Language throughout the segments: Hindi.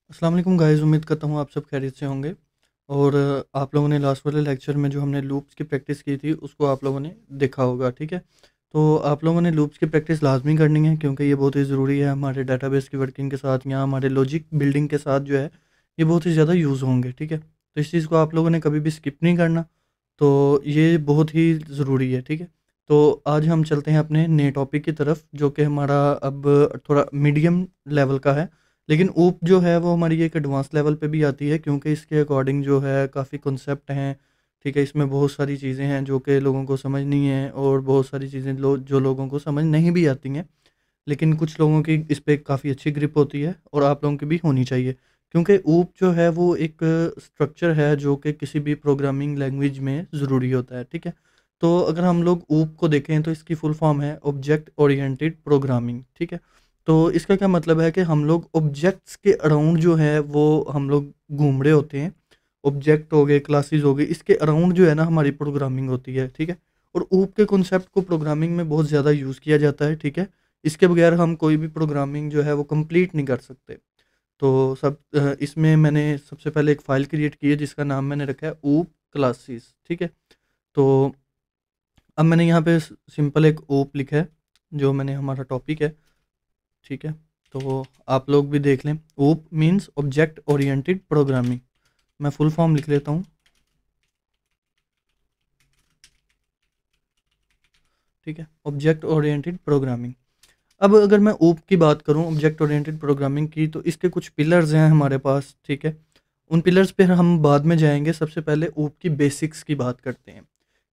अस्सलाम वालेकुम गाइस, उम्मीद करता हूँ आप सब खैरियत से होंगे। और आप लोगों ने लास्ट वाले लेक्चर में जो हमने लूप्स की प्रैक्टिस की थी उसको आप लोगों ने देखा होगा, ठीक है। तो आप लोगों ने लूप्स की प्रैक्टिस लाजमी करनी है क्योंकि ये बहुत ही ज़रूरी है हमारे डेटाबेस की वर्किंग के साथ या हमारे लॉजिक बिल्डिंग के साथ जो है ये बहुत ही ज़्यादा यूज़ होंगे, ठीक है। तो इस चीज़ को आप लोगों ने कभी भी स्किप नहीं करना। तो ये बहुत ही ज़रूरी है, ठीक है। तो आज हम चलते हैं अपने नए टॉपिक की तरफ जो कि हमारा अब थोड़ा मीडियम लेवल का है। लेकिन ऊप जो है वो हमारी एक एडवांस लेवल पे भी आती है क्योंकि इसके अकॉर्डिंग जो है काफ़ी कॉन्सेप्ट हैं, ठीक है। इसमें बहुत सारी चीज़ें हैं जो कि लोगों को समझ नहीं है और बहुत सारी चीज़ें जो लोगों को समझ नहीं भी आती हैं। लेकिन कुछ लोगों की इस पे काफ़ी अच्छी ग्रिप होती है और आप लोगों की भी होनी चाहिए क्योंकि ऊप जो है वो एक स्ट्रक्चर है जो कि किसी भी प्रोग्रामिंग लैंग्वेज में ज़रूरी होता है, ठीक है। तो अगर हम लोग ऊप को देखें तो इसकी फुल फॉर्म है ऑब्जेक्ट ओरिएंटेड प्रोग्रामिंग, ठीक है। तो इसका क्या मतलब है कि हम लोग ऑब्जेक्ट्स के अराउंड जो है वो हम लोग घूम रहे होते हैं। ऑब्जेक्ट हो गए, क्लासेस हो गए, इसके अराउंड जो है ना हमारी प्रोग्रामिंग होती है, ठीक है। और ऊप के कॉन्सेप्ट को प्रोग्रामिंग में बहुत ज़्यादा यूज़ किया जाता है, ठीक है। इसके बगैर हम कोई भी प्रोग्रामिंग जो है वो कंप्लीट नहीं कर सकते। तो इसमें मैंने सबसे पहले एक फ़ाइल क्रिएट की है जिसका नाम मैंने रखा है ऊप क्लासेस, ठीक है। तो अब मैंने यहाँ पे सिंपल एक ऊप लिखा है जो मैंने हमारा टॉपिक है, ठीक है। तो आप लोग भी देख लें। ऊप मीन्स ऑब्जेक्ट ओरिएंटेड प्रोग्रामिंग। मैं फुल फॉर्म लिख लेता हूँ, ठीक है। Object oriented programming. अब अगर मैं ऊप की बात करूं ऑब्जेक्ट ओरिएंटेड प्रोग्रामिंग की तो इसके कुछ पिलर्स हैं हमारे पास, ठीक है। उन पिलर्स पे हम बाद में जाएंगे। सबसे पहले ऊप की बेसिक्स की बात करते हैं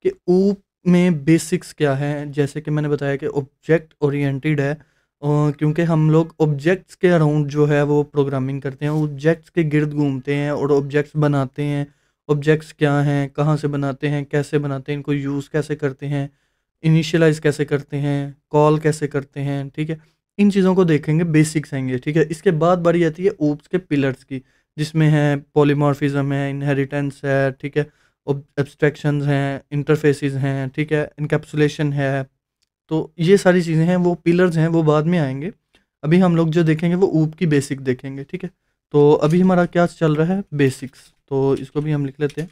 कि ऊप में बेसिक्स क्या है। जैसे कि मैंने बताया कि ऑब्जेक्ट ओरिएंटेड है क्योंकि हम लोग ऑब्जेक्ट्स के अराउंड जो है वो प्रोग्रामिंग करते हैं, ऑब्जेक्ट्स के गिर्द घूमते हैं और ऑब्जेक्ट्स बनाते हैं। ऑब्जेक्ट्स क्या हैं, कहाँ से बनाते हैं, कैसे बनाते हैं, इनको यूज़ कैसे करते हैं, इनिशियलाइज़ कैसे करते हैं, कॉल कैसे करते हैं, ठीक है। इन चीज़ों को देखेंगे, बेसिक्स आएँगे, ठीक है। इसके बाद बारी आती है ऊप्स के पिलर्स की, जिसमें है पॉलीमॉर्फिज़्म है, इनहेरिटेंस है, ठीक है। एब्स्ट्रैक्शंस हैं, इंटरफेसेस हैं, ठीक है, एनकैप्सुलेशन है। तो ये सारी चीज़ें हैं, वो पिलर्स हैं, वो बाद में आएँगे। अभी हम लोग जो देखेंगे वो ऊप की बेसिक देखेंगे, ठीक है। तो अभी हमारा क्या चल रहा है, बेसिक्स। तो इसको भी हम लिख लेते हैं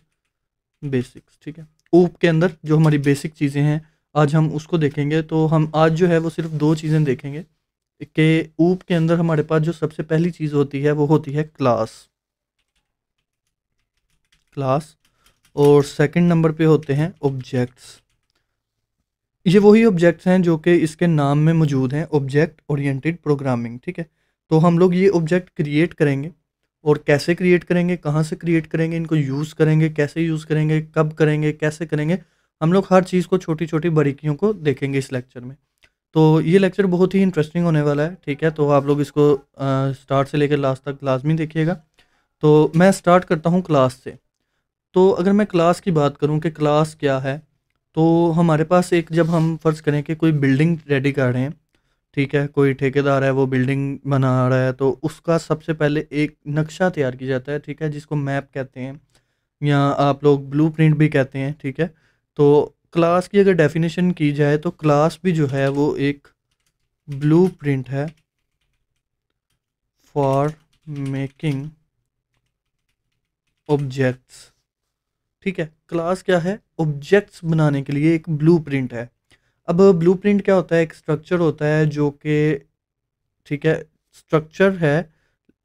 बेसिक्स, ठीक है। ऊप के अंदर जो हमारी बेसिक चीज़ें हैं आज हम उसको देखेंगे। तो हम आज जो है वो सिर्फ 2 चीज़ें देखेंगे कि ऊप के अंदर हमारे पास जो सबसे पहली चीज़ होती है वो होती है क्लास। क्लास। और सेकंड नंबर पे होते हैं ऑब्जेक्ट्स। ये वही ऑब्जेक्ट्स हैं जो कि इसके नाम में मौजूद हैं, ऑब्जेक्ट ओरिएंटेड प्रोग्रामिंग, ठीक है। तो हम लोग ये ऑब्जेक्ट क्रिएट करेंगे और कैसे क्रिएट करेंगे, कहाँ से क्रिएट करेंगे, इनको यूज़ करेंगे, कैसे यूज़ करेंगे, कब करेंगे, कैसे करेंगे, हम लोग हर चीज़ को छोटी-छोटी बारीकियों को देखेंगे इस लेक्चर में। तो ये लेक्चर बहुत ही इंटरेस्टिंग होने वाला है, ठीक है। तो आप लोग इसको स्टार्ट से लेकर लास्ट तक लाज़मी देखिएगा। तो मैं स्टार्ट करता हूँ क्लास से। तो अगर मैं क्लास की बात करूँ कि क्लास क्या है, तो हमारे पास एक, जब हम फ़र्ज़ करें कि कोई बिल्डिंग रेडी कर रहे हैं, ठीक है, कोई ठेकेदार है वो बिल्डिंग बना रहा है, तो उसका सबसे पहले एक नक्शा तैयार किया जाता है, ठीक है, जिसको मैप कहते हैं या आप लोग ब्लूप्रिंट भी कहते हैं, ठीक है। तो क्लास की अगर डेफिनेशन की जाए तो क्लास भी जो है वो एक ब्लूप्रिंट है फॉर मेकिंग ऑब्जेक्ट्स, ठीक है। क्लास क्या है, ऑब्जेक्ट्स बनाने के लिए एक ब्लूप्रिंट है। अब ब्लूप्रिंट क्या होता है, एक स्ट्रक्चर होता है जो कि, ठीक है, स्ट्रक्चर है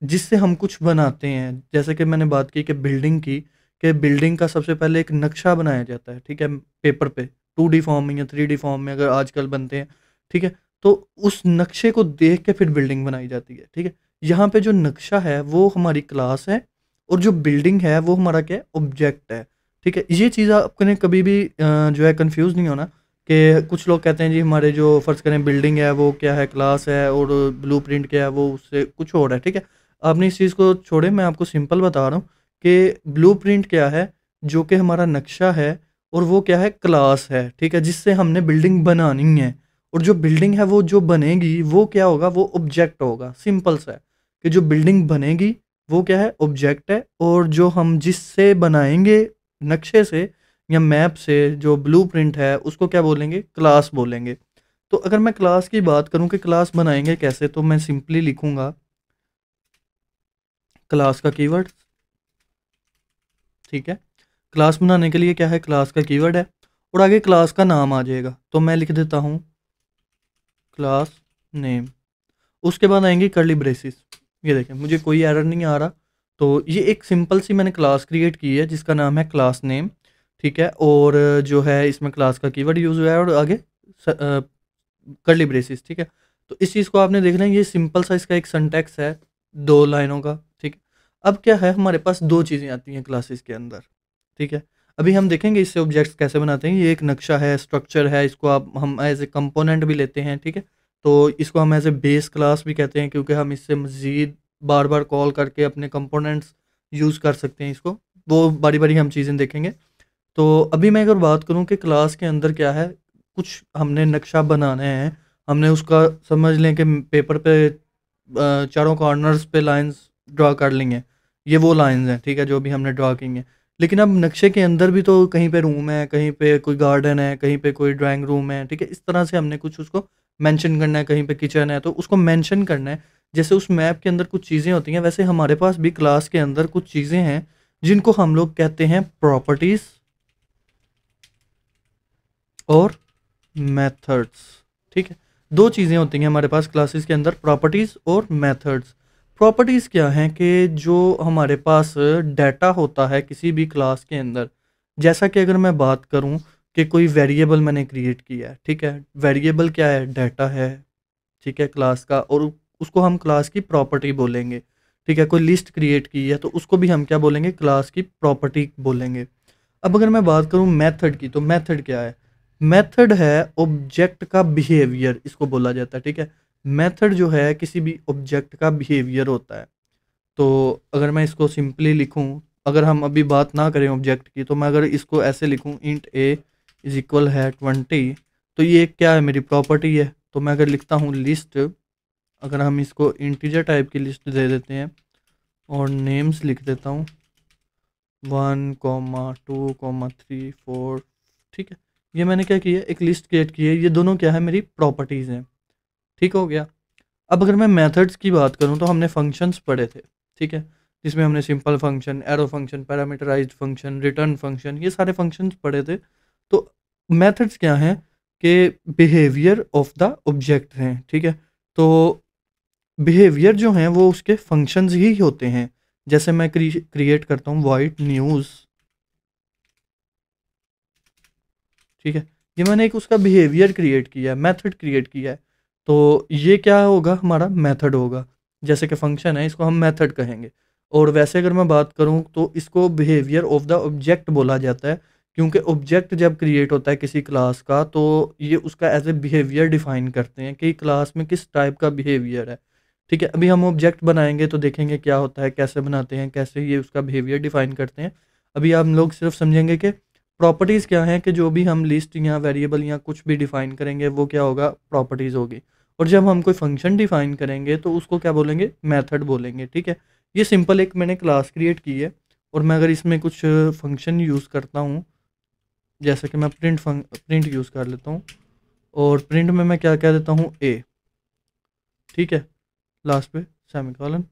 जिससे हम कुछ बनाते हैं। जैसे कि मैंने बात की कि बिल्डिंग की, कि बिल्डिंग का सबसे पहले एक नक्शा बनाया जाता है, ठीक है, पेपर पे 2D फॉर्म में या 3D फॉर्म में अगर आजकल बनते हैं, ठीक है। तो उस नक्शे को देख के फिर बिल्डिंग बनाई जाती है, ठीक है। यहाँ पे जो नक्शा है वो हमारी क्लास है और जो बिल्डिंग है वो हमारा क्या है, ऑब्जेक्ट है, ठीक है। ये चीज़ आपने कभी भी जो है कंफ्यूज नहीं होना कि कुछ लोग कहते हैं जी हमारे जो फ़र्ज़ करें बिल्डिंग है वो क्या है, क्लास है, और ब्लूप्रिंट क्या है वो उससे कुछ और है, ठीक है। आपने इस चीज़ को छोड़े, मैं आपको सिंपल बता रहा हूँ कि ब्लूप्रिंट क्या है, जो कि हमारा नक्शा है, और वो क्या है, क्लास है, ठीक है, जिससे हमने बिल्डिंग बनानी है। और जो बिल्डिंग है वो जो बनेगी वो क्या होगा, वो ऑब्जेक्ट होगा। सिंपल सा है कि जो बिल्डिंग बनेगी वो क्या है, ऑब्जेक्ट है, और जो हम जिससे बनाएंगे नक्शे से या मैप से, जो ब्लूप्रिंट है उसको क्या बोलेंगे, क्लास बोलेंगे। तो अगर मैं क्लास की बात करूं कि क्लास बनाएंगे कैसे, तो मैं सिंपली लिखूंगा क्लास का कीवर्ड, ठीक है। क्लास बनाने के लिए क्या है, क्लास का कीवर्ड है और आगे क्लास का नाम आ जाएगा, तो मैं लिख देता हूँ क्लास नेम। उसके बाद आएंगी कर्ली ब्रेसिस। ये देखें मुझे कोई एरर नहीं आ रहा। तो ये एक सिंपल सी मैंने क्लास क्रिएट की है जिसका नाम है क्लास नेम, ठीक है। और जो है इसमें क्लास का कीवर्ड यूज़ हुआ है और आगे कर्ली ब्रेसिस, ठीक है। तो इस चीज़ को आपने देखना है, ये सिंपल सा इसका एक सिंटैक्स है 2 लाइनों का, ठीक है। अब क्या है, हमारे पास 2 चीज़ें आती हैं क्लासेस के अंदर, ठीक है। अभी हम देखेंगे इससे ऑब्जेक्ट्स कैसे बनाते हैं। ये एक नक्शा है, स्ट्रक्चर है, इसको आप हम एज ए कंपोनेंट भी लेते हैं, ठीक है। तो इसको हम एज ए बेस क्लास भी कहते हैं क्योंकि हम इससे मज़ीद बार बार कॉल करके अपने कंपोनेंट्स यूज़ कर सकते हैं इसको। वो बारी बारी हम चीज़ें देखेंगे। तो अभी मैं अगर बात करूं कि क्लास के अंदर क्या है, कुछ हमने नक्शा बनाना है, हमने उसका समझ लें कि पेपर पे चारों कॉर्नर्स पे लाइंस ड्रा कर ली हैं। ये वो लाइंस हैं, ठीक है, जो भी हमने ड्रा की हैं। लेकिन अब नक्शे के अंदर भी तो कहीं पे रूम है, कहीं पे कोई गार्डन है, कहीं पे कोई ड्राइंग रूम है, ठीक है। इस तरह से हमने कुछ उसको मेंशन करना है, कहीं पे किचन है तो उसको मेंशन करना है। जैसे उस मैप के अंदर कुछ चीज़ें होती हैं, वैसे हमारे पास भी क्लास के अंदर कुछ चीज़ें हैं जिनको हम लोग कहते हैं प्रॉपर्टीज़ और मेथड्स, ठीक है। 2 चीज़ें होती हैं हमारे पास क्लासेस के अंदर, प्रॉपर्टीज़ और मेथड्स। प्रॉपर्टीज़ क्या हैं कि जो हमारे पास डाटा होता है किसी भी क्लास के अंदर, जैसा कि अगर मैं बात करूं कि कोई वेरिएबल मैंने क्रिएट किया है, ठीक है। वेरिएबल क्या है, डाटा है, ठीक है, क्लास का, और उसको हम क्लास की प्रॉपर्टी बोलेंगे, ठीक है। कोई लिस्ट क्रिएट की है तो उसको भी हम क्या बोलेंगे, क्लास की प्रॉपर्टी बोलेंगे। अब अगर मैं बात करूं मेथड की, तो मेथड क्या है, मेथड है ऑब्जेक्ट का बिहेवियर, इसको बोला जाता है, ठीक है। मेथड जो है किसी भी ऑब्जेक्ट का बिहेवियर होता है। तो अगर मैं इसको सिंपली लिखूं, अगर हम अभी बात ना करें ऑब्जेक्ट की, तो मैं अगर इसको ऐसे लिखूं इंट ए इज इक्वल है 20, तो ये क्या है, मेरी प्रॉपर्टी है। तो मैं अगर लिखता हूँ लिस्ट, अगर हम इसको इंटीजर टाइप की लिस्ट दे देते हैं और नेम्स लिख देता हूँ 1,2,3,4, ठीक है। ये मैंने क्या किया, एक लिस्ट क्रिएट की है, ये दोनों क्या है, मेरी प्रॉपर्टीज़ हैं, ठीक हो गया। अब अगर मैं मेथड्स की बात करूं तो हमने फंक्शंस पढ़े थे, ठीक है, जिसमें हमने simple function, arrow function, parameterised function, return function, ये सारे फंक्शंस पढ़े थे। तो मेथड्स क्या हैं कि बिहेवियर ऑफ द ऑब्जेक्ट हैं, ठीक है। तो बिहेवियर जो हैं वो उसके फंक्शंस ही होते हैं। जैसे मैं क्रिएट करता हूँ वाइट न्यूज़, ठीक है, ये मैंने एक उसका बिहेवियर क्रिएट किया है, मेथड क्रिएट किया है। तो ये क्या होगा, हमारा मेथड होगा। जैसे कि फंक्शन है, इसको हम मेथड कहेंगे। और वैसे अगर मैं बात करूँ तो इसको बिहेवियर ऑफ द ऑब्जेक्ट बोला जाता है, क्योंकि ऑब्जेक्ट जब क्रिएट होता है किसी क्लास का तो ये उसका एज ए बिहेवियर डिफाइन करते हैं कि क्लास में किस टाइप का बिहेवियर है, ठीक है। अभी हम ऑब्जेक्ट बनाएंगे तो देखेंगे क्या होता है, कैसे बनाते हैं, कैसे ये उसका बिहेवियर डिफाइन करते हैं। अभी हम लोग सिर्फ समझेंगे कि प्रॉपर्टीज़ क्या हैं, कि जो भी हम लिस्ट या वेरिएबल या कुछ भी डिफ़ाइन करेंगे वो क्या होगा, प्रॉपर्टीज़ होगी। और जब हम कोई फंक्शन डिफ़ाइन करेंगे तो उसको क्या बोलेंगे, मेथड बोलेंगे, ठीक है। ये सिंपल एक मैंने क्लास क्रिएट की है। और मैं अगर इसमें कुछ फंक्शन यूज़ करता हूँ, जैसे कि मैं प्रिंट यूज़ कर लेता हूँ, और प्रिंट में मैं क्या कह देता हूँ, ए, ठीक है, लास्ट पे सेमीकोलन।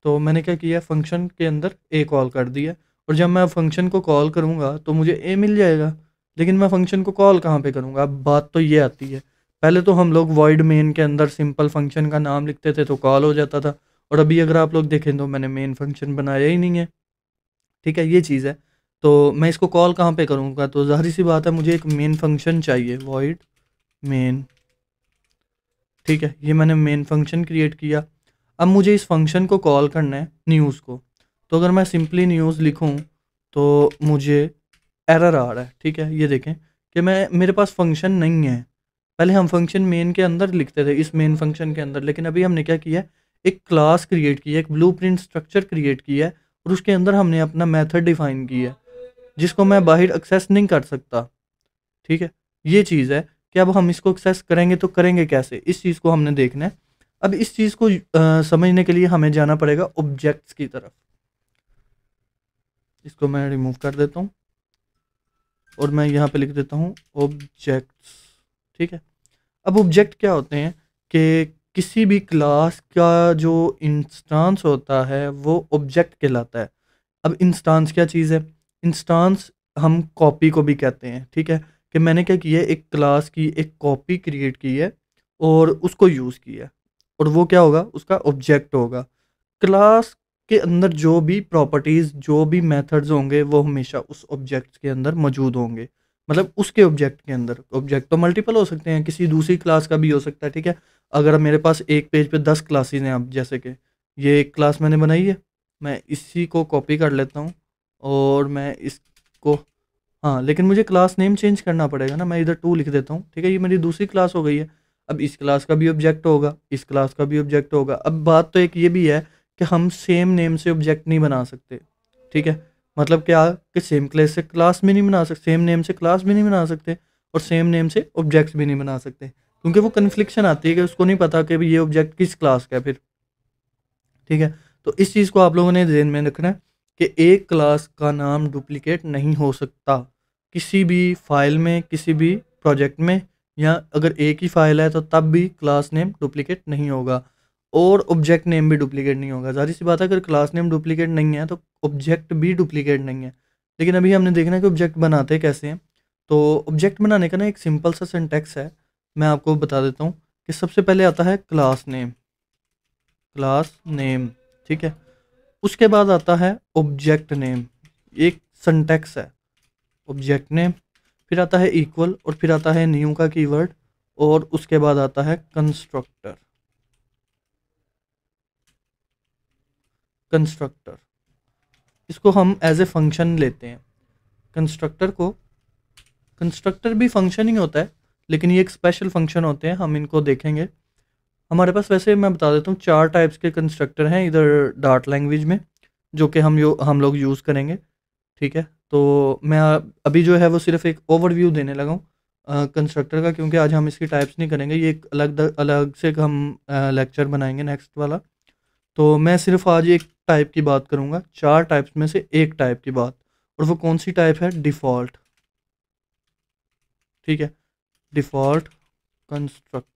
तो मैंने क्या किया, फंक्शन के अंदर ए कॉल कर दिया, और जब मैं फंक्शन को कॉल करूँगा तो मुझे ए मिल जाएगा। लेकिन मैं फंक्शन को कॉल कहाँ पे करूँगा, अब बात तो ये आती है। पहले तो हम लोग वॉइड मेन के अंदर सिंपल फंक्शन का नाम लिखते थे तो कॉल हो जाता था, और अभी अगर आप लोग देखें तो मैंने मेन फंक्शन बनाया ही नहीं है, ठीक है, ये चीज़ है। तो मैं इसको कॉल कहाँ पे करूँगा, तो ज़ाहिर सी बात है मुझे एक मेन फंक्शन चाहिए, वॉइड मेन, ठीक है। ये मैंने मेन फंक्शन क्रिएट किया। अब मुझे इस फंक्शन को कॉल करना है न्यूज़ को। तो अगर मैं सिंपली न्यूज़ लिखूं तो मुझे एरर आ रहा है, ठीक है। ये देखें कि मेरे पास फंक्शन नहीं है। पहले हम फंक्शन मेन के अंदर लिखते थे, इस मेन फंक्शन के अंदर, लेकिन अभी हमने क्या किया है, एक क्लास क्रिएट की है, एक ब्लूप्रिंट स्ट्रक्चर क्रिएट किया है, और उसके अंदर हमने अपना मेथड डिफाइन किया है जिसको मैं बाहर एक्सेस नहीं कर सकता, ठीक है। ये चीज़ है कि अब हम इसको एक्सेस करेंगे तो करेंगे कैसे, इस चीज़ को हमने देखना है। अब इस चीज़ को समझने के लिए हमें जाना पड़ेगा ऑब्जेक्ट्स की तरफ। इसको मैं रिमूव कर देता हूँ और मैं यहाँ पे लिख देता हूँ ऑब्जेक्ट्स, ठीक है। अब ऑब्जेक्ट क्या होते हैं कि किसी भी क्लास का जो इंस्टांस होता है वो ऑब्जेक्ट कहलाता है। अब इंस्टांस क्या चीज़ है? इंस्टांस हम कॉपी को भी कहते हैं, ठीक है? कि मैंने क्या किया है, एक क्लास की एक कॉपी क्रिएट की है और उसको यूज़ किया है, और वो क्या होगा? उसका ऑब्जेक्ट होगा। क्लास के अंदर जो भी प्रॉपर्टीज़, जो भी मेथड्स होंगे, वो हमेशा उस ऑब्जेक्ट के अंदर मौजूद होंगे। मतलब उसके ऑब्जेक्ट के अंदर, ऑब्जेक्ट तो मल्टीपल हो सकते हैं, किसी दूसरी क्लास का भी हो सकता है, ठीक है? अगर मेरे पास एक पेज पे 10 क्लासेस हैं, अब जैसे कि ये एक क्लास मैंने बनाई है, मैं इसी को कॉपी कर लेता हूँ और मैं इसको, हाँ, लेकिन मुझे क्लास नेम चेंज करना पड़ेगा ना। मैं इधर 2 लिख देता हूँ, ठीक है? ये मेरी दूसरी क्लास हो गई है। अब इस क्लास का भी ऑब्जेक्ट होगा, इस क्लास का भी ऑब्जेक्ट होगा। अब बात तो एक ये भी है कि हम सेम नेम से ऑब्जेक्ट नहीं बना सकते, ठीक है? मतलब क्या कि सेम क्लास से क्लास भी नहीं बना सकते, सेम नेम से क्लास भी नहीं बना सकते, और सेम नेम से ऑब्जेक्ट्स भी नहीं बना सकते, क्योंकि वो कन्फ्लिक्शन आती है कि उसको नहीं पता कि भाई ये ऑब्जेक्ट किस क्लास का है फिर, ठीक है? तो इस चीज़ को आप लोगों ने ध्यान में रखना है कि एक क्लास का नाम डुप्लीकेट नहीं हो सकता किसी भी फाइल में, किसी भी प्रोजेक्ट में, या अगर एक ही फाइल है तो तब भी क्लास नेम डुप्लीकेट नहीं होगा, और ऑब्जेक्ट नेम भी डुप्लीकेट नहीं होगा। ज़ाहिर सी बात है, अगर क्लास नेम डुप्लीकेट नहीं है तो ऑब्जेक्ट भी डुप्लीकेट नहीं है। लेकिन अभी हमने देखना है कि ऑब्जेक्ट बनाते कैसे हैं। तो ऑब्जेक्ट बनाने का ना एक सिंपल सा सिंटैक्स है, मैं आपको बता देता हूँ कि सबसे पहले आता है क्लास नेम, क्लास नेम, ठीक है? उसके बाद आता है ऑब्जेक्ट नेम, एक सिंटैक्स है, ऑब्जेक्ट नेम, फिर आता है इक्वल, और फिर आता है न्यू का कीवर्ड, और उसके बाद आता है कंस्ट्रक्टर। कंस्ट्रक्टर, इसको हम एज ए फंक्शन लेते हैं। कंस्ट्रक्टर को, कंस्ट्रक्टर भी फंक्शन ही होता है, लेकिन ये एक स्पेशल फंक्शन होते हैं, हम इनको देखेंगे। हमारे पास वैसे मैं बता देता हूँ 4 टाइप्स के कंस्ट्रक्टर हैं इधर डार्ट लैंग्वेज में, जो कि हम लोग यूज़ करेंगे, ठीक है? तो मैं अभी जो है वो सिर्फ एक ओवरव्यू देने लगा हूँ कंस्ट्रक्टर का, क्योंकि आज हम इसकी टाइप्स नहीं करेंगे, ये एक अलग अलग से हम लेक्चर बनाएंगे नेक्स्ट वाला। तो मैं सिर्फ आज एक टाइप की बात करूँगा, 4 टाइप्स में से एक टाइप की बात, और वो कौन सी टाइप है? डिफ़ॉल्ट, ठीक है? Default constructor.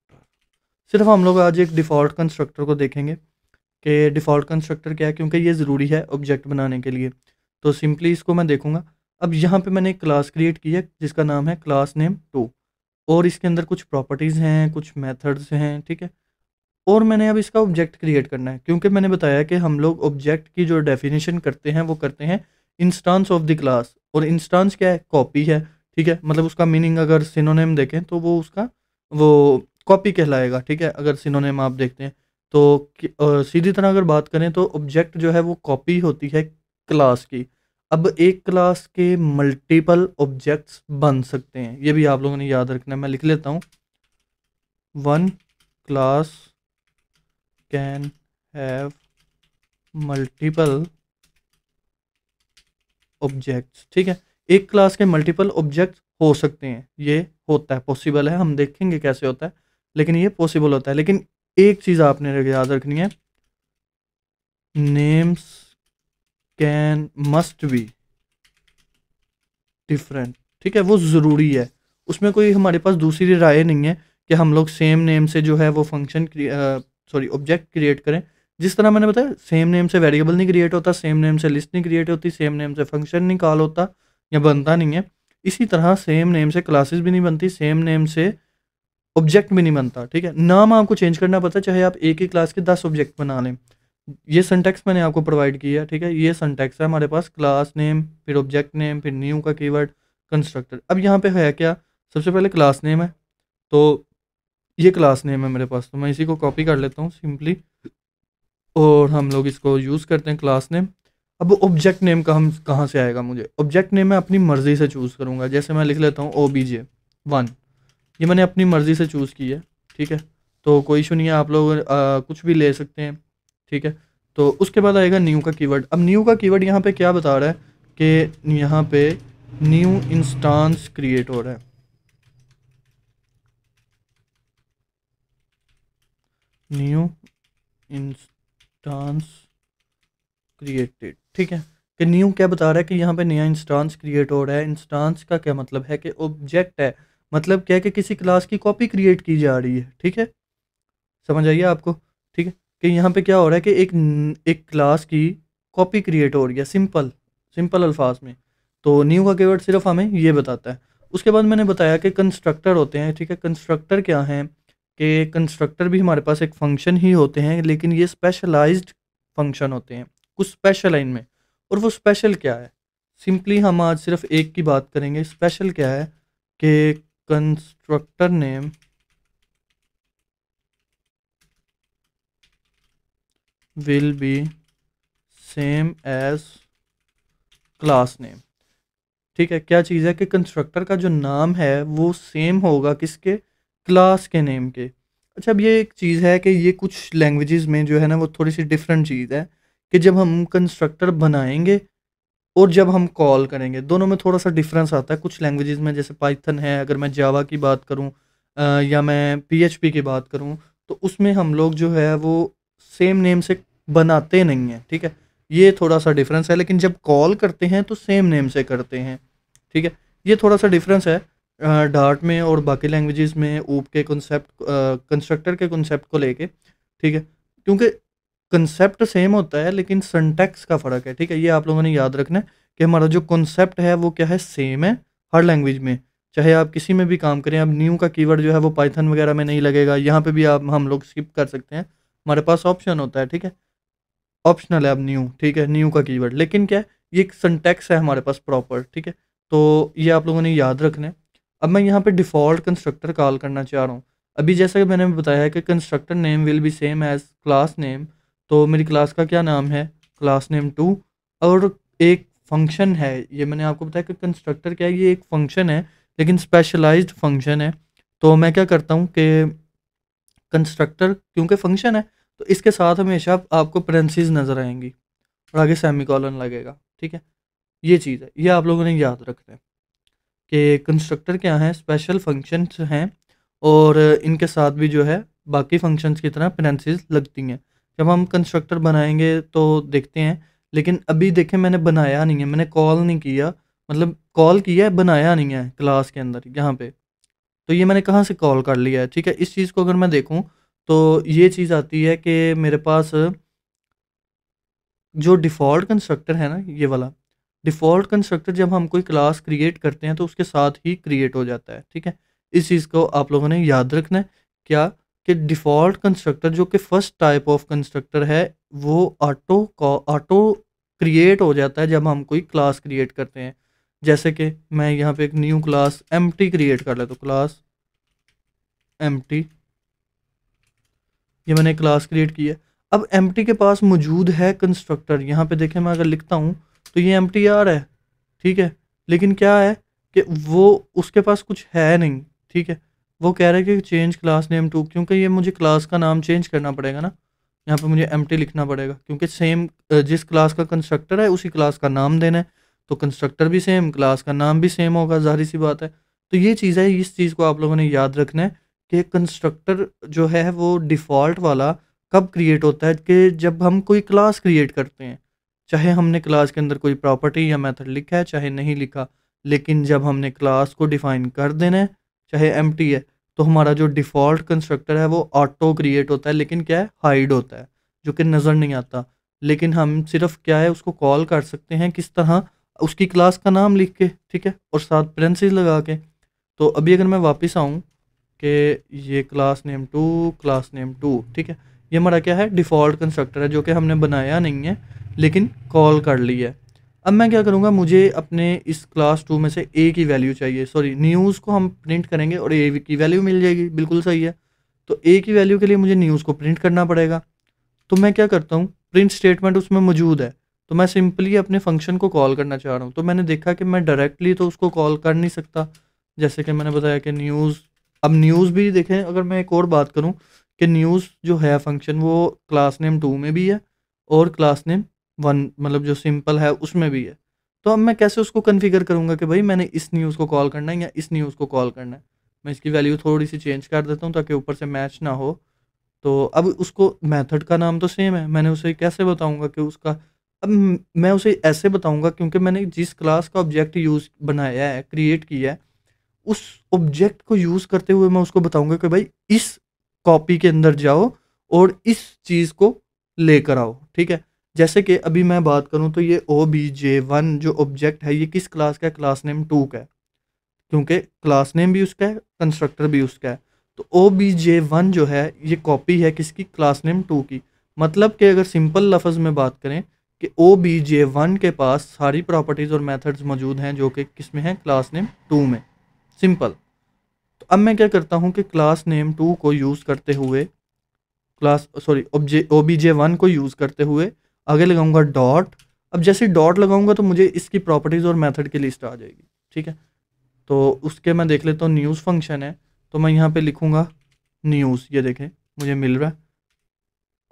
सिर्फ हम लोग आज एक डिफ़ॉल्ट कंस्ट्रक्टर को देखेंगे कि डिफ़ॉल्ट कंस्ट्रक्टर क्या है, क्योंकि ये ज़रूरी है ऑब्जेक्ट बनाने के लिए। तो सिंपली इसको मैं देखूंगा। अब यहाँ पे मैंने एक क्लास क्रिएट की है जिसका नाम है क्लास नेम 2, और इसके अंदर कुछ प्रॉपर्टीज़ हैं, कुछ मेथड्स हैं, ठीक है? और मैंने अब इसका ऑब्जेक्ट क्रिएट करना है, क्योंकि मैंने बताया कि हम लोग ऑब्जेक्ट की जो डेफिनेशन करते हैं वो करते हैं इंस्टांस ऑफ द क्लास, और इंस्टांस क्या है? कॉपी है, ठीक है? मतलब उसका मीनिंग अगर सिनोनिम देखें तो वो उसका वो कॉपी कहलाएगा, ठीक है? अगर सिनोनिम आप देखते हैं तो सीधी तरह अगर बात करें तो ऑब्जेक्ट जो है वो कॉपी होती है क्लास की। अब एक क्लास के मल्टीपल ऑब्जेक्ट्स बन सकते हैं, ये भी आप लोगों ने याद रखना है। मैं लिख लेता हूँ, one class can have multiple objects, ठीक है? एक क्लास के मल्टीपल ऑब्जेक्ट्स हो सकते हैं, ये होता है, पॉसिबल है, हम देखेंगे कैसे होता है, लेकिन ये पॉसिबल होता है। लेकिन एक चीज़ आपने याद रखनी है, names can must be different, ठीक है? वो ज़रूरी है, उसमें कोई हमारे पास दूसरी राय नहीं है कि हम लोग सेम नेम से जो है वो फंक्शन सॉरी ऑब्जेक्ट क्रिएट करें। जिस तरह मैंने बताया, सेम नेम से वेरिएबल नहीं क्रिएट होता, सेम नेम से लिस्ट नहीं क्रिएट होती, सेम नेम से फंक्शन नहीं कॉल होता या बनता नहीं है, इसी तरह सेम नेम से क्लासेस भी नहीं बनती, सेम नेम से ऑब्जेक्ट भी नहीं बनता, ठीक है? नाम आपको चेंज करना पड़ता है, चाहे आप एक ही क्लास के 10 ऑब्जेक्ट बना लें। ये सिंटैक्स मैंने आपको प्रोवाइड किया है, ठीक है? ये सिंटैक्स है हमारे पास, क्लास नेम, फिर ऑब्जेक्ट नेम, फिर न्यू का कीवर्ड, कंस्ट्रक्टर। अब यहाँ पे है क्या? सबसे पहले क्लास नेम है, तो ये क्लास नेम है मेरे पास, तो मैं इसी को कॉपी कर लेता हूँ सिंपली, और हम लोग इसको यूज़ करते हैं क्लास नेम। अब ऑब्जेक्ट नेम का हम कहाँ से आएगा? मुझे ऑब्जेक्ट नेम मैं अपनी मर्ज़ी से चूज़ करूँगा। जैसे मैं लिख लेता हूँ OBJ1, ये मैंने अपनी मर्ज़ी से चूज़ की है, ठीक है? तो कोई इशू नहीं है, आप लोग कुछ भी ले सकते हैं, ठीक है? तो उसके बाद आएगा न्यू का कीवर्ड। अब न्यू का कीवर्ड यहाँ पे क्या बता रहा है कि यहाँ पे न्यू इंस्टांस क्रिएट हो रहा है, न्यू इंस्टांस क्रिएटेड, ठीक है? कि न्यू क्या बता रहा है कि यहाँ पे नया इंस्टांस क्रिएट हो रहा है। इंस्टांस का क्या मतलब है? कि ऑब्जेक्ट है, मतलब क्या है कि किसी क्लास की कॉपी क्रिएट की जा रही है, ठीक है? समझ आइए आपको? ठीक है, कि यहाँ पे क्या हो रहा है कि एक क्लास की कॉपी क्रिएट हो रही है, सिंपल सिंपल अल्फाज में। तो न्यू का कीवर्ड सिर्फ हमें ये बताता है। उसके बाद मैंने बताया कि कंस्ट्रक्टर होते हैं, ठीक है। कंस्ट्रक्टर क्या हैं, कि कंस्ट्रक्टर भी हमारे पास एक फंक्शन ही होते हैं, लेकिन ये स्पेशलाइज्ड फंक्शन होते हैं कुछ स्पेशल लाइन में। और वो स्पेशल क्या है, सिंपली हम आज सिर्फ एक की बात करेंगे। स्पेशल क्या है कि constructor name will be same as class name. ठीक है, क्या चीज़ है कि कंस्ट्रक्टर का जो नाम है वो सेम होगा किसके, क्लास के नेम के। अच्छा, अब ये एक चीज़ है कि ये कुछ लैंग्वेजेस में जो है ना वो थोड़ी सी डिफरेंट चीज़ है, कि जब हम कंस्ट्रक्टर बनाएंगे और जब हम कॉल करेंगे दोनों में थोड़ा सा डिफरेंस आता है। कुछ लैंग्वेजेस में जैसे पाइथन है, अगर मैं जावा की बात करूं या मैं पीएचपी की बात करूं, तो उसमें हम लोग जो है वो सेम नेम से बनाते नहीं हैं, ठीक है। ये थोड़ा सा डिफरेंस है, लेकिन जब कॉल करते हैं तो सेम नेम से करते हैं, ठीक है। ये थोड़ा सा डिफरेंस है डार्ट में और बाकी लैंग्वेजेस में ऊप के कॉन्सेप्ट, कंस्ट्रक्टर के कॉन्सेप्ट को लेके, ठीक है। क्योंकि कंसेप्ट सेम होता है लेकिन सिंटैक्स का फ़र्क है, ठीक है। ये आप लोगों ने याद रखना है कि हमारा जो कॉन्सेप्ट है वो क्या है, सेम है हर लैंग्वेज में। चाहे आप किसी में भी काम करें, अब न्यू का कीवर्ड जो है वो पाइथन वगैरह में नहीं लगेगा, यहाँ पे भी आप हम लोग स्किप कर सकते हैं, हमारे पास ऑप्शन होता है, ठीक है। ऑप्शनल है अब न्यू, ठीक है, न्यू का कीवर्ड, लेकिन क्या है, ये एक सिंटैक्स है हमारे पास प्रॉपर, ठीक है। तो ये आप लोगों ने याद रखना है। अब मैं यहाँ पे डिफ़ॉल्ट कंस्ट्रक्टर कॉल करना चाह रहा हूँ। अभी जैसा कि मैंने बताया है कि constructor name will be same as class name, तो मेरी क्लास का क्या नाम है, क्लास नेम 2। और एक फंक्शन है, ये मैंने आपको बताया कि कंस्ट्रक्टर क्या है, ये एक फंक्शन है लेकिन स्पेशलाइज्ड फंक्शन है। तो मैं क्या करता हूँ कि कंस्ट्रक्टर क्योंकि फंक्शन है तो इसके साथ हमेशा आपको पेरेंथीज नज़र आएंगी और आगे सेमीकोलन लगेगा, ठीक है। ये चीज़ है, ये आप लोगों ने याद रखना है कि कंस्ट्रक्टर क्या है, स्पेशल फंक्शंस हैं और इनके साथ भी जो है बाकी फंक्शंस की तरह पेरेंथीज लगती हैं। जब हम कंस्ट्रक्टर बनाएंगे तो देखते हैं, लेकिन अभी देखें मैंने बनाया नहीं है, मैंने कॉल नहीं किया, मतलब कॉल किया है, बनाया नहीं है क्लास के अंदर यहाँ पे। तो ये मैंने कहाँ से कॉल कर लिया है, ठीक है। इस चीज़ को अगर मैं देखूँ तो ये चीज़ आती है कि मेरे पास जो डिफ़ॉल्ट कंस्ट्रक्टर है ना, ये वाला डिफ़ॉल्ट कंस्ट्रक्टर, जब हम कोई क्लास क्रिएट करते हैं तो उसके साथ ही क्रिएट हो जाता है, ठीक है। इस चीज़ को आप लोगों ने याद रखना है। क्या, कि डिफ़ॉल्ट कंस्ट्रक्टर जो कि फर्स्ट टाइप ऑफ कंस्ट्रक्टर है, वो ऑटो क्रिएट हो जाता है जब हम कोई क्लास क्रिएट करते हैं। जैसे कि मैं यहाँ पे एक न्यू क्लास एम्प्टी क्रिएट कर लेता हूँ, क्लास एम्प्टी, ये मैंने क्लास क्रिएट की है। अब एम्प्टी के पास मौजूद है कंस्ट्रक्टर, यहाँ पे देखें मैं अगर लिखता हूँ तो ये एम्प्टी आ रहा है, ठीक है। लेकिन क्या है कि वो उसके पास कुछ है नहीं, ठीक है। वो कह रहा है कि चेंज क्लास नेम टू, क्योंकि ये मुझे क्लास का नाम चेंज करना पड़ेगा ना, यहाँ पे मुझे एम्प्टी लिखना पड़ेगा, क्योंकि सेम जिस क्लास का कंस्ट्रक्टर है उसी क्लास का नाम देना है। तो कंस्ट्रक्टर भी सेम, क्लास का नाम भी सेम होगा, जाहिर सी बात है। तो ये चीज़ है, इस चीज़ को आप लोगों ने याद रखना है कि कंस्ट्रक्टर जो है वो डिफ़ॉल्ट वाला कब क्रिएट होता है, कि जब हम कोई क्लास क्रिएट करते हैं, चाहे हमने क्लास के अंदर कोई प्रॉपर्टी या मेथड लिखा है चाहे नहीं लिखा, लेकिन जब हमने क्लास को डिफाइन कर देना है, चाहे एम्प्टी है, तो हमारा जो डिफ़ॉल्ट कंस्ट्रक्टर है वो ऑटो क्रिएट होता है, लेकिन क्या है, हाइड होता है, जो कि नज़र नहीं आता। लेकिन हम सिर्फ क्या है, उसको कॉल कर सकते हैं किस तरह, उसकी क्लास का नाम लिख के, ठीक है, और साथ पेरेंथीज लगा के। तो अभी अगर मैं वापस आऊँ कि ये क्लास नेम टू, ठीक है, ये हमारा क्या है, डिफ़ॉल्ट कंस्ट्रक्टर है जो कि हमने बनाया नहीं है लेकिन कॉल कर ली है। अब मैं क्या करूँगा, मुझे अपने इस क्लास टू में से ए की वैल्यू चाहिए, सॉरी न्यूज़ को हम प्रिंट करेंगे और ए की वैल्यू मिल जाएगी, बिल्कुल सही है। तो ए की वैल्यू के लिए मुझे न्यूज़ को प्रिंट करना पड़ेगा। तो मैं क्या करता हूँ, प्रिंट स्टेटमेंट उसमें मौजूद है, तो मैं सिंपली अपने फंक्शन को कॉल करना चाह रहा हूँ। तो मैंने देखा कि मैं डायरेक्टली तो उसको कॉल कर नहीं सकता, जैसे कि मैंने बताया कि न्यूज़, अब न्यूज़ भी देखें, अगर मैं एक और बात करूँ कि न्यूज़ जो है फंक्शन वो क्लास नेम 2 में भी है और क्लास नेम 1 मतलब जो सिंपल है उसमें भी है। तो अब मैं कैसे उसको कॉन्फ़िगर करूँगा कि भाई मैंने इस न्यूज़ को कॉल करना है या इस न्यूज़ को कॉल करना है। मैं इसकी वैल्यू थोड़ी-सी चेंज कर देता हूँ ताकि ऊपर से मैच ना हो। तो अब उसको मेथड का नाम तो सेम है, मैंने उसे कैसे बताऊँगा कि उसका, अब मैं उसे ऐसे बताऊँगा क्योंकि मैंने जिस क्लास का ऑब्जेक्ट यूज़ बनाया है, क्रिएट किया है, उस ऑब्जेक्ट को यूज़ करते हुए मैं उसको बताऊँगा कि भाई इस कॉपी के अंदर जाओ और इस चीज़ को लेकर आओ, ठीक है। जैसे कि अभी मैं बात करूँ तो ये OBJ1 जो ऑब्जेक्ट है ये किस क्लास का है, क्लास नेम 2 का है, क्योंकि क्लास नेम भी उसका है, कंस्ट्रक्टर भी उसका है। तो OBJ1 जो है ये कॉपी है किसकी, क्लास नेम 2 की। मतलब कि अगर सिंपल लफ्ज़ में बात करें कि OBJ1 के पास सारी प्रॉपर्टीज़ और मेथड्स मौजूद हैं जो कि किस में है, क्लास नेम 2 में। सिंपल। तो अब मैं क्या करता हूँ कि क्लास नेम 2 को यूज़ करते हुए OBJ1 को यूज़ करते हुए आगे लगाऊंगा डॉट। अब जैसे डॉट लगाऊंगा तो मुझे इसकी प्रॉपर्टीज़ और मेथड की लिस्ट आ जाएगी, ठीक है। तो उसके मैं देख लेता हूँ, न्यूज़ फंक्शन है तो मैं यहाँ पे लिखूंगा न्यूज़, ये देखें मुझे मिल रहा है,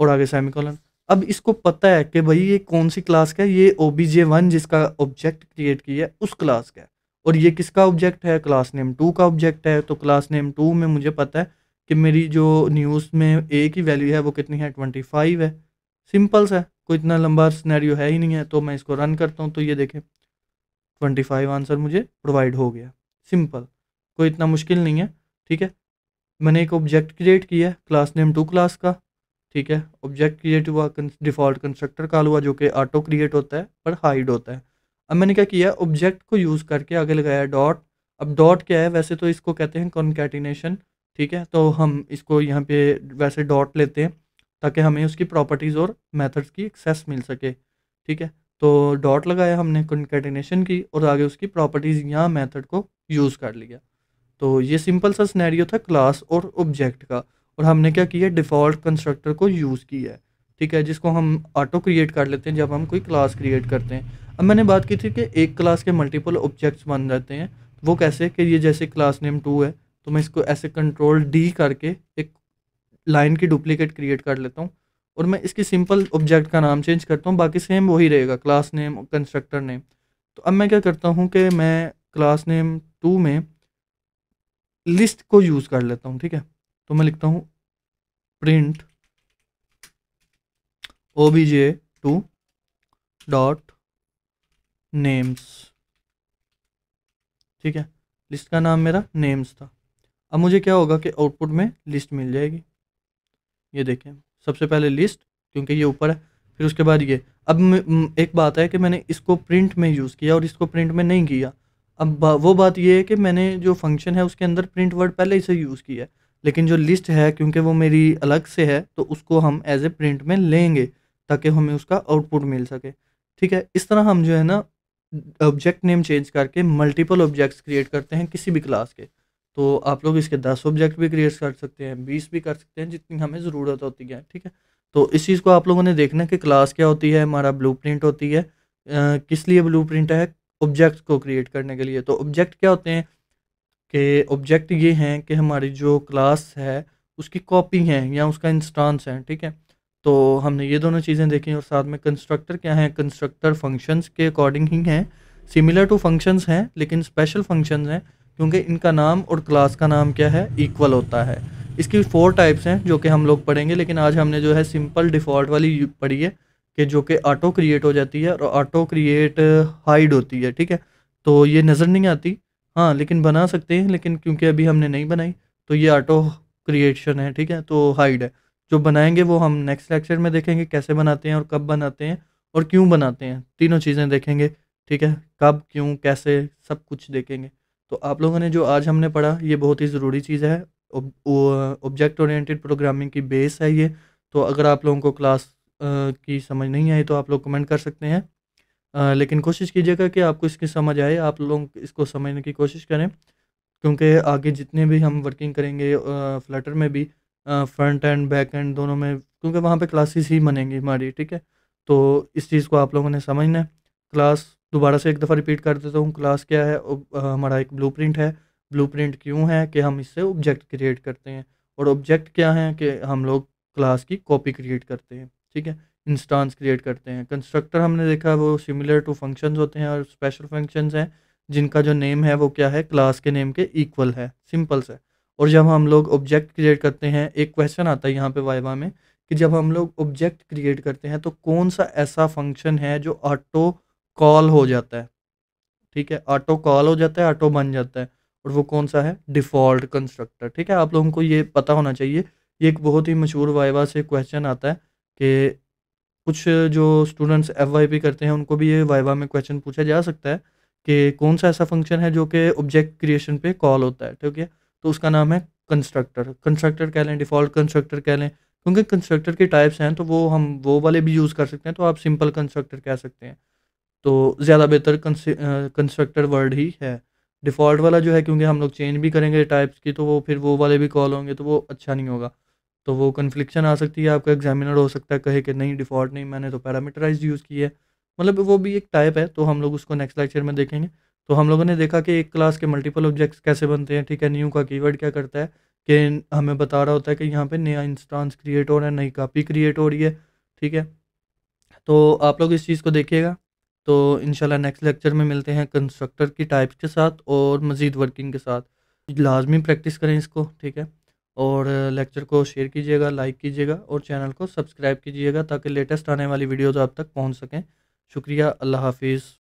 और आगे सेमीकोलन। अब इसको पता है कि भाई ये कौन सी क्लास का है, ये OBJ1 जिसका ऑब्जेक्ट क्रिएट किया है उस क्लास का है, और ये किसका ऑब्जेक्ट है, क्लास नेम 2 का ऑब्जेक्ट है। तो क्लास नेम 2 में मुझे पता है कि मेरी जो न्यूज़ में ए की वैल्यू है वो कितनी है, 25 है। सिंपल सा है, कोई इतना लंबा सिनेरियो है ही नहीं है। तो मैं इसको रन करता हूँ तो ये देखें 25 आंसर मुझे प्रोवाइड हो गया। सिंपल, कोई इतना मुश्किल नहीं है, ठीक है। मैंने एक ऑब्जेक्ट क्रिएट किया है क्लास नेम 2 क्लास का, ठीक है। ऑब्जेक्ट क्रिएट हुआ, डिफ़ॉल्ट कंस्ट्रक्टर कॉल हुआ जो कि ऑटो क्रिएट होता है पर हाइड होता है। अब मैंने क्या किया, ऑब्जेक्ट को यूज़ करके आगे लगाया डॉट। अब डॉट क्या है, वैसे तो इसको कहते हैं कॉन्कैटिनेशन, ठीक है। तो हम इसको यहाँ पे वैसे डॉट लेते हैं ताकि हमें उसकी प्रॉपर्टीज़ और मेथड्स की एक्सेस मिल सके, ठीक है। तो डॉट लगाया हमने, कॉन्कैटिनेशन की, और आगे उसकी प्रॉपर्टीज़ यहाँ मेथड को यूज़ कर लिया। तो ये सिंपल सा सिनेरियो था क्लास और ऑब्जेक्ट का। और हमने क्या किया, डिफ़ॉल्ट कंस्ट्रक्टर को यूज़ किया है, ठीक है, जिसको हम ऑटो क्रिएट कर लेते हैं जब हम कोई क्लास क्रिएट करते हैं। अब मैंने बात की थी कि एक क्लास के मल्टीपल ऑब्जेक्ट्स बन जाते हैं। वो कैसे कि ये जैसे क्लास नेम 2 है तो मैं इसको ऐसे कंट्रोल D करके एक लाइन की डुप्लीकेट क्रिएट कर लेता हूँ, और मैं इसकी सिंपल ऑब्जेक्ट का नाम चेंज करता हूँ, बाकी सेम वही रहेगा, क्लास नेम कंस्ट्रक्टर नेम। तो अब मैं क्या करता हूँ कि मैं क्लास नेम 2 में लिस्ट को यूज़ कर लेता हूँ, ठीक है। तो मैं लिखता हूँ प्रिंट OBJ2 डॉट नेम्स, ठीक है। लिस्ट का नाम मेरा नेम्स था। अब मुझे क्या होगा कि आउटपुट में लिस्ट मिल जाएगी, ये देखें सबसे पहले लिस्ट, क्योंकि ये ऊपर है, फिर उसके बाद ये। अब एक बात है कि मैंने इसको प्रिंट में यूज़ किया और इसको प्रिंट में नहीं किया। अब वो बात ये है कि मैंने जो फंक्शन है उसके अंदर प्रिंट वर्ड पहले ही से यूज़ किया है, लेकिन जो लिस्ट है क्योंकि वो मेरी अलग से है तो उसको हम एज ए प्रिंट में लेंगे ताकि हमें उसका आउटपुट मिल सके, ठीक है। इस तरह हम जो है ना ऑब्जेक्ट नेम चेंज करके मल्टीपल ऑब्जेक्ट्स क्रिएट करते हैं किसी भी क्लास के। तो आप लोग इसके 10 ऑब्जेक्ट भी क्रिएट कर सकते हैं, 20 भी कर सकते हैं, जितनी हमें ज़रूरत होती है, ठीक है। तो इस चीज़ को आप लोगों ने देखना है कि क्लास क्या होती है, हमारा ब्लूप्रिंट होती है। किस लिए ब्लूप्रिंट है, ऑब्जेक्ट्स को क्रिएट करने के लिए। तो ऑब्जेक्ट क्या होते हैं कि ऑब्जेक्ट ये हैं कि हमारी जो क्लास है उसकी कॉपी है या उसका इंस्टांस है, ठीक है। तो हमने ये दोनों चीज़ें देखी, और साथ में कंस्ट्रक्टर क्या है, कंस्ट्रक्टर फंक्शंस के अकॉर्डिंग ही हैं, सिमिलर टू फंक्शंस हैं लेकिन स्पेशल फंक्शंस हैं क्योंकि इनका नाम और क्लास का नाम क्या है, इक्वल होता है। इसकी 4 टाइप्स हैं जो कि हम लोग पढ़ेंगे, लेकिन आज हमने जो है सिंपल डिफ़ॉल्ट वाली पढ़ी है कि जो कि ऑटो क्रिएट हो जाती है और ऑटो क्रिएट हाइड होती है, ठीक है। तो ये नज़र नहीं आती, हाँ, लेकिन बना सकते हैं, लेकिन क्योंकि अभी हमने नहीं बनाई तो ये ऑटो क्रिएशन है, ठीक है, तो हाइड है। जो बनाएंगे वो हम नेक्स्ट लेक्चर में देखेंगे कैसे बनाते हैं और कब बनाते हैं और क्यों बनाते हैं, तीनों चीज़ें देखेंगे, ठीक है। कब, क्यों, कैसे, सब कुछ देखेंगे। तो आप लोगों ने जो आज हमने पढ़ा ये बहुत ही ज़रूरी चीज़ है। ऑब्जेक्ट ओरिएंटेड प्रोग्रामिंग की बेस है ये। तो अगर आप लोगों को क्लास की समझ नहीं आई तो आप लोग कमेंट कर सकते हैं, लेकिन कोशिश कीजिएगा कि आपको इसकी समझ आए, आप लोग इसको समझने की कोशिश करें, क्योंकि आगे जितने भी हम वर्किंग करेंगे फ्लटर में भी, फ्रंट एंड बैक एंड दोनों में, क्योंकि वहाँ पे क्लासेस ही बनेंगी हमारी, ठीक है। तो इस चीज़ को आप लोगों ने समझना है। क्लास दोबारा से एक दफ़ा रिपीट कर देता हूँ, क्लास क्या है, हमारा एक ब्लूप्रिंट है। ब्लूप्रिंट क्यों है कि हम इससे ऑब्जेक्ट क्रिएट करते हैं, और ऑब्जेक्ट क्या है कि हम लोग क्लास की कॉपी क्रिएट करते हैं, ठीक है, इंस्टांस क्रिएट करते हैं। कंस्ट्रक्टर हमने देखा वो सिमिलर टू फंक्शंस होते हैं, और स्पेशल फंक्शंस हैं जिनका जो नेम है वो क्या है, क्लास के नेम के इक्वल है, सिंपल से। और जब हम लोग ऑब्जेक्ट क्रिएट करते हैं, एक क्वेश्चन आता है यहाँ पे वाइवा में कि जब हम लोग ऑब्जेक्ट क्रिएट करते हैं तो कौन सा ऐसा फंक्शन है जो ऑटो कॉल हो जाता है, ठीक है, ऑटो कॉल हो जाता है, ऑटो बन जाता है, और वो कौन सा है, डिफ़ॉल्ट कंस्ट्रक्टर, ठीक है। आप लोगों को ये पता होना चाहिए ये एक बहुत ही मशहूर वाइवा से क्वेश्चन आता है कि कुछ जो स्टूडेंट्स एफवाईपी करते हैं उनको भी ये वाइवा में क्वेश्चन पूछा जा सकता है कि कौन सा ऐसा फंक्शन है जो कि ऑब्जेक्ट क्रिएशन पे कॉल होता है, ठीक है। तो उसका नाम है कंस्ट्रक्टर। कंस्ट्रक्टर कह लें, डिफ़ॉल्ट कंस्ट्रक्टर कह लें, क्योंकि कंस्ट्रक्टर के टाइप्स हैं तो वो हम वो वाले भी यूज़ कर सकते हैं, तो आप सिंपल कंस्ट्रक्टर कह सकते हैं। तो ज़्यादा बेहतर कंस्ट्रक्टर वर्ड ही है। डिफ़ॉल्ट वाला जो है, क्योंकि हम लोग चेंज भी करेंगे टाइप्स की, तो वो फिर वो वाले भी कॉल होंगे तो वो अच्छा नहीं होगा। तो वो कन्फ्लिक्शन आ सकती है, आपका एग्जामिनर हो सकता है कहे कि नहीं डिफ़ॉल्ट नहीं, मैंने तो पैरामीटराइज़्ड यूज़ की है। मतलब वो भी एक टाइप है, तो हम लोग उसको नेक्स्ट लेक्चर में देखेंगे। तो हम लोगों ने देखा कि एक क्लास के मल्टीपल ऑब्जेक्ट्स कैसे बनते हैं, ठीक है। न्यू का कीवर्ड क्या करता है कि हमें बता रहा होता है कि यहाँ पे नया इंस्टेंस क्रिएट हो रहा है, नई कॉपी क्रिएट हो रही है, ठीक है। तो आप लोग इस चीज़ को देखिएगा। तो इंशाल्लाह नेक्स्ट लेक्चर में मिलते हैं कंस्ट्रक्टर की टाइप्स के साथ और मज़ीद वर्किंग के साथ। लाज़मी प्रैक्टिस करें इसको, ठीक है। और लेक्चर को शेयर कीजिएगा, लाइक कीजिएगा और चैनल को सब्सक्राइब कीजिएगा ताकि लेटेस्ट आने वाली वीडियोज़ आप तक पहुँच सकें। शुक्रिया, अल्लाह हाफ़िज़।